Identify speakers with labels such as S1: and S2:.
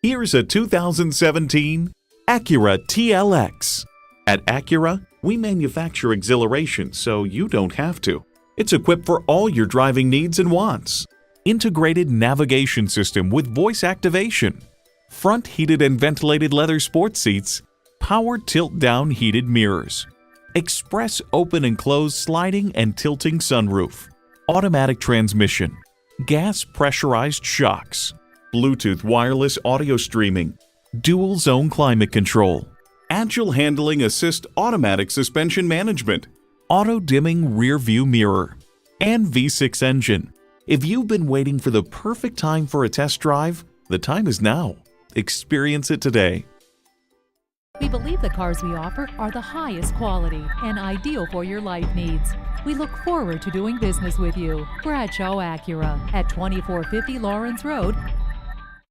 S1: Here's a 2017 Acura TLX. At Acura, we manufacture exhilaration so you don't have to. It's equipped for all your driving needs and wants. Integrated navigation system with voice activation. Front heated and ventilated leather sports seats. Power tilt-down heated mirrors. Express open and close sliding and tilting sunroof. Automatic transmission. Gas pressurized shocks. Bluetooth wireless audio streaming, dual zone climate control, agile handling assist automatic suspension management, auto dimming rear view mirror, and V6 engine. If you've been waiting for the perfect time for a test drive, the time is now. Experience it today.
S2: We believe the cars we offer are the highest quality and ideal for your life needs. We look forward to doing business with you. Bradshaw Acura at 2450 Lawrence Road,